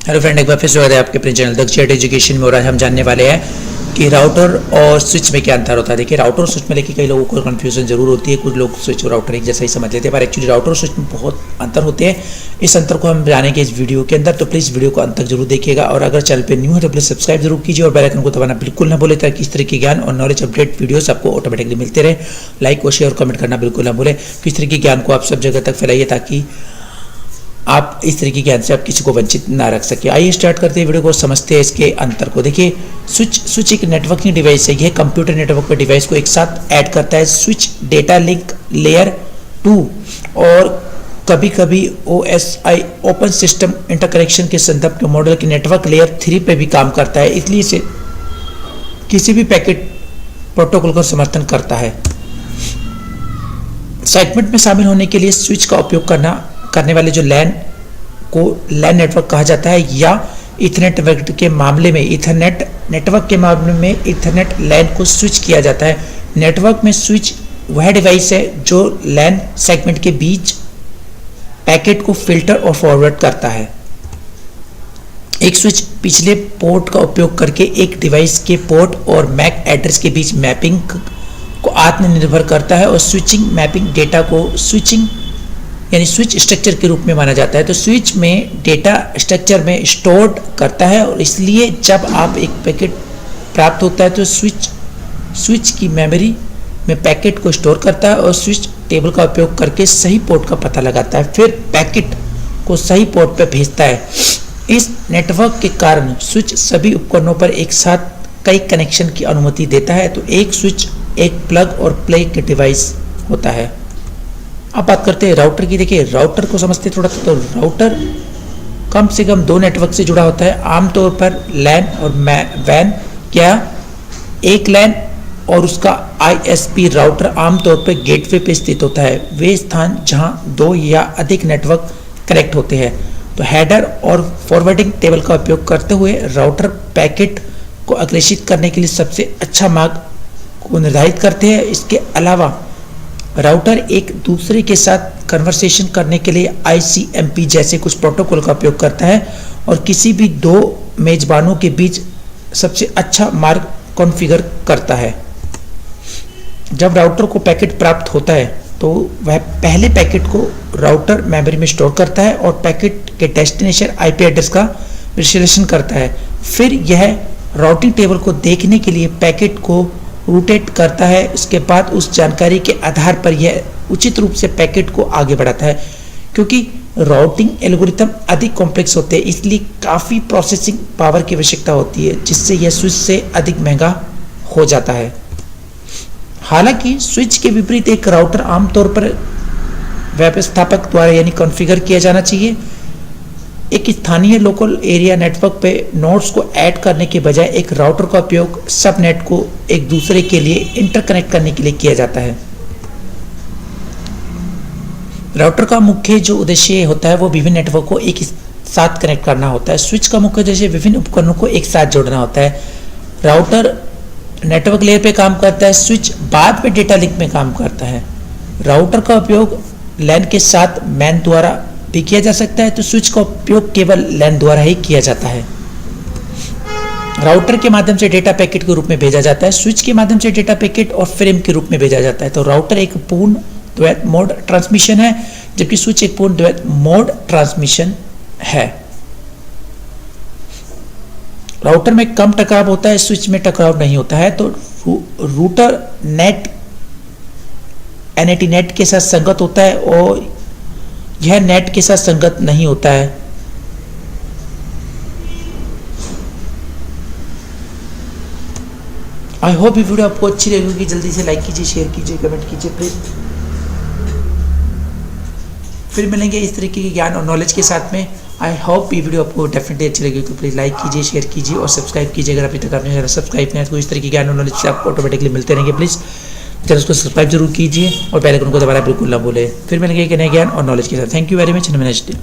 Hello friend, एक बार फिर स्वागत है आपके अपने चैनल दक्ष एजुकेशन में। और आज हम जानने वाले हैं कि राउटर और स्विच में क्या अंतर होता है। देखिए, राउटर और स्विच में लेके कई लोगों को कन्फ्यूजन जरूर होती है। कुछ लोग स्विच और राउटर एक जैसा ही समझ लेते हैं, पर एक्चुअली राउटर और स्विच में बहुत अंतर होते हैं। इस अंतर को हम जानेंगे इस वीडियो के अंदर, तो प्लीज़ वीडियो को अंत तक जरूर देखिएगा। और अगर चैनल पर न्यू है तो प्लीज़ सब्सक्राइब जरूर कीजिए और बेल आइकन को दबाना बिल्कुल ना भूलें, ताकि इस तरह के ज्ञान और नॉलेज अपडेट वीडियोस आपको ऑटोमेटिकली मिलते रहे। लाइक और शेयर और कमेंट करना बिल्कुल ना भूलें। किस तरह के ज्ञान को आप सब जगह तक फैलाइए, ताकि आप इस तरीके के ज्ञान से आप किसी को वंचित ना रख सके। आइए स्टार्ट करते हैं वीडियो को, समझते हैं इसके अंतर को। देखिए, स्विच एक नेटवर्किंग डिवाइस है। यह कंप्यूटर नेटवर्क पर डिवाइस को एक साथ ऐड करता है। स्विच डेटा लिंक लेयर 2 और कभी कभी OSI ओपन सिस्टम इंटरकनेक्शन के संदर्भ के मॉडल की नेटवर्क लेयर 3 पे भी काम करता है, इसलिए इसे किसी भी पैकेट प्रोटोकॉल का समर्थन करता है। सेगमेंट में शामिल होने के लिए स्विच का उपयोग करने वाले जो लैन को लैन नेटवर्क कहा जाता है, या इथरनेट नेटवर्क के मामले में इथरनेट लैन को स्विच किया जाता है। नेटवर्क में स्विच वह डिवाइस है जो लैन सेगमेंट के बीच पैकेट को फिल्टर और फॉरवर्ड करता है। एक स्विच पिछले पोर्ट का उपयोग करके एक डिवाइस के पोर्ट और मैक एड्रेस के बीच मैपिंग को आत्मनिर्भर करता है, और स्विचिंग मैपिंग डेटा को यानी स्विच स्ट्रक्चर के रूप में माना जाता है। तो स्विच में डेटा स्ट्रक्चर में स्टोर्ड करता है, और इसलिए जब आप एक पैकेट प्राप्त होता है तो स्विच की मेमोरी में पैकेट को स्टोर करता है और स्विच टेबल का उपयोग करके सही पोर्ट का पता लगाता है, फिर पैकेट को सही पोर्ट पर भेजता है। इस नेटवर्क के कारण स्विच सभी उपकरणों पर एक साथ कई कनेक्शन की अनुमति देता है। तो एक स्विच एक प्लग और प्ले के डिवाइस होता है। अब बात करते हैं राउटर की। देखिए, राउटर को समझते थोड़ा। तो राउटर कम से कम 2 नेटवर्क से जुड़ा होता है, आमतौर पर लैन और वैन। क्या एक लैन और उसका ISP राउटर आमतौर पर गेटवे पे स्थित होता है, वे स्थान जहां 2 या अधिक नेटवर्क कनेक्ट होते हैं। तो हेडर और फॉरवर्डिंग टेबल का उपयोग करते हुए राउटर पैकेट को अग्रेषित करने के लिए सबसे अच्छा मार्ग को निर्धारित करते हैं। इसके अलावा राउटर एक दूसरे के साथ कन्वर्सेशन करने के लिए ICMP जैसे कुछ प्रोटोकॉल का उपयोग करता है, और किसी भी 2 मेजबानों के बीच सबसे अच्छा मार्ग कॉन्फ़िगर करता है। जब राउटर को पैकेट प्राप्त होता है तो वह पहले पैकेट को राउटर मेमोरी में स्टोर करता है और पैकेट के डेस्टिनेशन IP एड्रेस का विश्लेषण करता है। फिर यह राउटिंग टेबल को देखने के लिए पैकेट को रूटेट करता है। इसके बाद उस जानकारी के आधार पर यह उचित रूप से पैकेट को आगे बढ़ाता है। क्योंकि राउटिंग एल्गोरिथम अधिक कॉम्प्लेक्स होते हैं, इसलिए काफ़ी प्रोसेसिंग पावर की आवश्यकता होती है, जिससे यह स्विच से अधिक महंगा हो जाता है। हालांकि स्विच के विपरीत एक राउटर आमतौर पर व्यवस्थापक द्वारा यानी कॉन्फ़िगर किया जाना चाहिए। एक स्थानीय लोकल एरिया नेटवर्क पे नोड्स को ऐड करने के बजाय एक राउटर का उपयोग सब नेट को एक दूसरे के लिए इंटरकनेक्ट करने के लिए किया जाता है। राउटर का मुख्य जो उद्देश्य होता है वो विभिन्न नेटवर्क को एक साथ कनेक्ट करना होता है। स्विच का मुख्य उद्देश्य विभिन्न उपकरणों को एक साथ जोड़ना होता है। राउटर नेटवर्क लेयर पे काम करता है, स्विच बाद में डेटा लिंक में काम करता है। राउटर का उपयोग लैन के साथ मैन द्वारा भी किया जा सकता है, तो स्विच का उपयोग केवल लैन द्वारा ही किया जाता है। राउटर के माध्यम से डेटा पैकेट के रूप में भेजा जाता है, स्विच के माध्यम से डेटा पैकेट और फ्रेम के रूप में भेजा जाता है। तो राउटर एक पूर्ण द्वैत मोड ट्रांसमिशन है, जबकि स्विच एक पूर्ण द्वैत मोड ट्रांसमिशन है। राउटर में कम टकराव होता है, स्विच में टकराव नहीं होता है। तो रूटर नेट NAT नेट के साथ संगत होता है और यह नेट के साथ संगत नहीं होता है। आई होप ये वीडियो आपको अच्छी लगेगी। जल्दी से लाइक कीजिए, शेयर कीजिए, कमेंट कीजिए प्लीज। फिर मिलेंगे इस तरीके के ज्ञान और नॉलेज के साथ में। आई होप ये वीडियो आपको डेफिनेटली अच्छी लगेगी, तो प्लीज़ लाइक कीजिए, शेयर कीजिए और सब्सक्राइब कीजिए। अगर अभी तक आपने सब्सक्राइब नहीं है तो इस तरीके के ज्ञान और नॉलेज से आपको ऑटोमेटिकली मिलते रहेंगे। प्लीज़ चैनल को सब्सक्राइब जरूर कीजिए और बेल आइकन को दबाना बिल्कुल ना भूलें। फिर मिलेंगे एक नए ज्ञान और नॉलेज के साथ। Thank you very much. नमस्ते।